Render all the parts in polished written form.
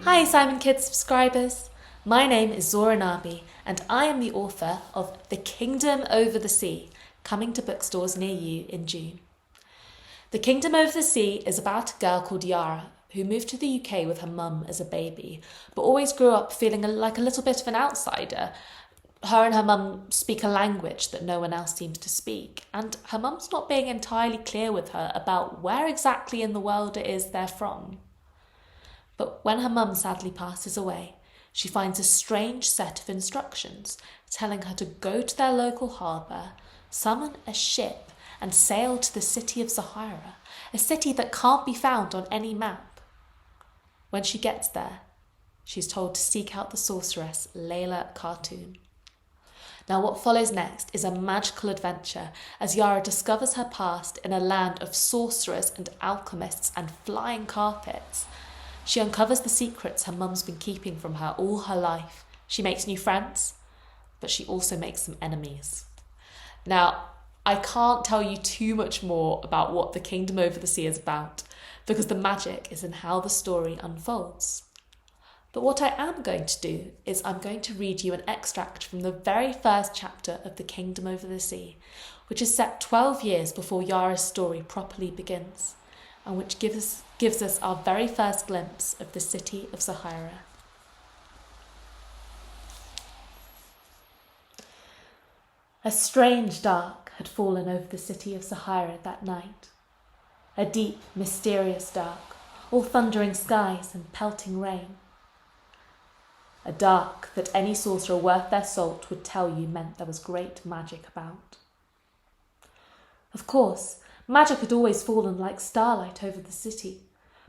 Hi Simon Kids subscribers, my name is Zohra Nabi and I am the author of The Kingdom Over the Sea, coming to bookstores near you in June. The Kingdom Over the Sea is about a girl called Yara who moved to the UK with her mum as a baby, but always grew up feeling like a little bit of an outsider. Her and her mum speak a language that no one else seems to speak, and her mum's not being entirely clear with her about where exactly in the world it is they're from. But when her mum sadly passes away, she finds a strange set of instructions telling her to go to their local harbour, summon a ship and sail to the city of Zohra, a city that can't be found on any map. When she gets there, she's told to seek out the sorceress Layla Khartoum. Now what follows next is a magical adventure as Yara discovers her past in a land of sorcerers and alchemists and flying carpets. She uncovers the secrets her mum's been keeping from her all her life. She makes new friends, but she also makes some enemies. Now, I can't tell you too much more about what The Kingdom Over the Sea is about, because the magic is in how the story unfolds. But what I am going to do is I'm going to read you an extract from the very first chapter of The Kingdom Over the Sea, which is set 12 years before Yara's story properly begins, and which gives us our very first glimpse of the city of Zohra. A strange dark had fallen over the city of Zohra that night. A deep, mysterious dark, all thundering skies and pelting rain. A dark that any sorcerer worth their salt would tell you meant there was great magic about. Of course, magic had always fallen like starlight over the city,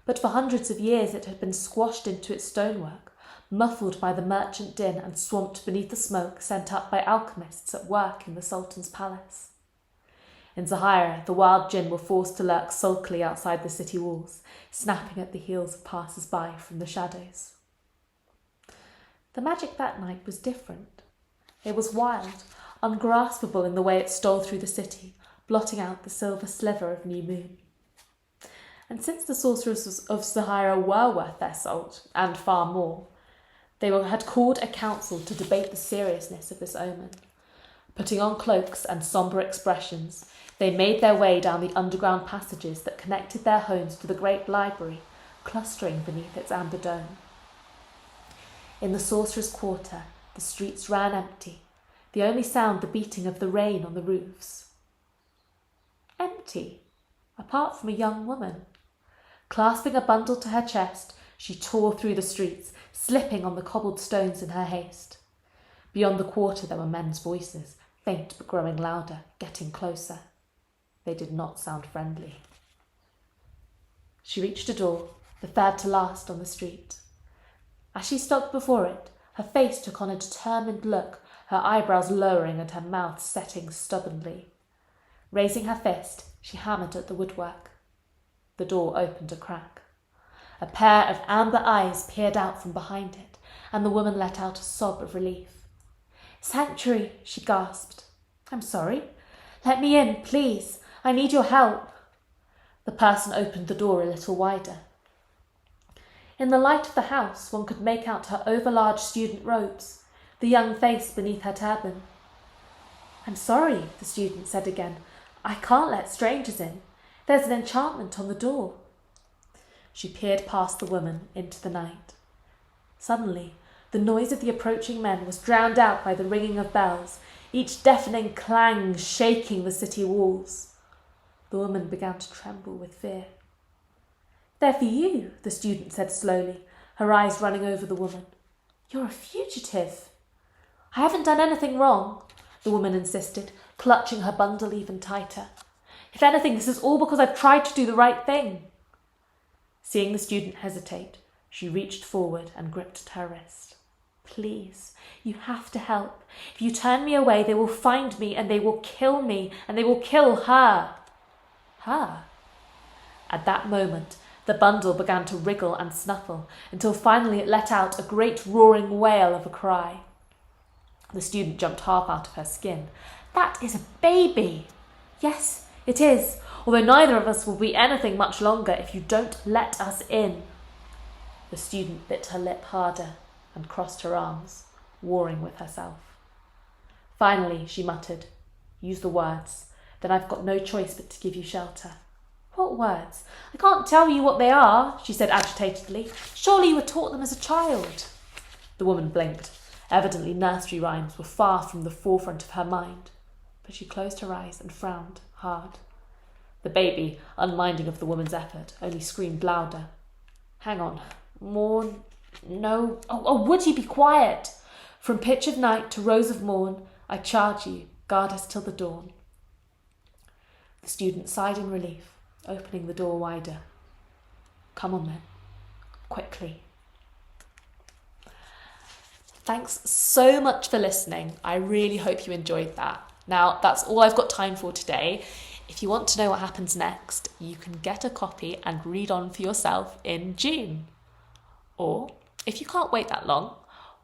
but for hundreds of years it had been squashed into its stonework, muffled by the merchant din and swamped beneath the smoke sent up by alchemists at work in the Sultan's palace. In Zohra, the wild jinn were forced to lurk sulkily outside the city walls, snapping at the heels of passers-by from the shadows. The magic that night was different. It was wild, ungraspable in the way it stole through the city, blotting out the silver sliver of new moon. And since the sorcerers of Zohra were worth their salt, and far more, they had called a council to debate the seriousness of this omen. Putting on cloaks and sombre expressions, they made their way down the underground passages that connected their homes to the great library, clustering beneath its amber dome. In the sorcerer's quarter, the streets ran empty, the only sound the beating of the rain on the roofs. Empty, apart from a young woman. Clasping a bundle to her chest, she tore through the streets, slipping on the cobbled stones in her haste. Beyond the quarter there were men's voices, faint but growing louder, getting closer. They did not sound friendly. She reached a door, the third to last on the street. As she stopped before it, her face took on a determined look, her eyebrows lowering and her mouth setting stubbornly. Raising her fist, she hammered at the woodwork. The door opened a crack. A pair of amber eyes peered out from behind it, and the woman let out a sob of relief. "Sanctuary," she gasped. "I'm sorry. Let me in, please. I need your help." The person opened the door a little wider. In the light of the house, one could make out her overlarge student robes, the young face beneath her turban. "I'm sorry," the student said again. "I can't let strangers in. There's an enchantment on the door." She peered past the woman into the night. Suddenly, the noise of the approaching men was drowned out by the ringing of bells, each deafening clang shaking the city walls. The woman began to tremble with fear. "They're for you," the student said slowly, her eyes running over the woman. "You're a fugitive." "I haven't done anything wrong," the woman insisted, clutching her bundle even tighter. "If anything, this is all because I've tried to do the right thing." Seeing the student hesitate, she reached forward and gripped at her wrist. "Please, you have to help. If you turn me away, they will find me and they will kill me and they will kill her." Her? At that moment, the bundle began to wriggle and snuffle until finally it let out a great roaring wail of a cry. The student jumped half out of her skin. "That is a baby." "Yes, it is, although neither of us will be anything much longer if you don't let us in." The student bit her lip harder and crossed her arms, warring with herself. Finally, she muttered, "Use the words. Then I've got no choice but to give you shelter." "What words? I can't tell you what they are," she said agitatedly. "Surely you were taught them as a child." The woman blinked. Evidently nursery rhymes were far from the forefront of her mind. But she closed her eyes and frowned hard. The baby, unminding of the woman's effort, only screamed louder. "Hang on. Morn. No. Oh, would you be quiet? From pitch of night to rose of morn, I charge you, guard us till the dawn." The student sighed in relief, opening the door wider. "Come on then. Quickly." Thanks so much for listening. I really hope you enjoyed that. Now, that's all I've got time for today. If you want to know what happens next, you can get a copy and read on for yourself in June. Or, if you can't wait that long,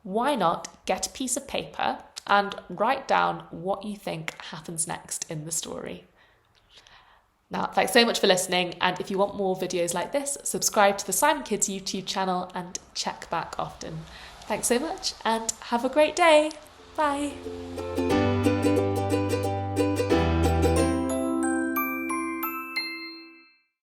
why not get a piece of paper and write down what you think happens next in the story. Now, thanks so much for listening, and if you want more videos like this, subscribe to the Simon Kids YouTube channel and check back often. Thanks so much, and have a great day. Bye.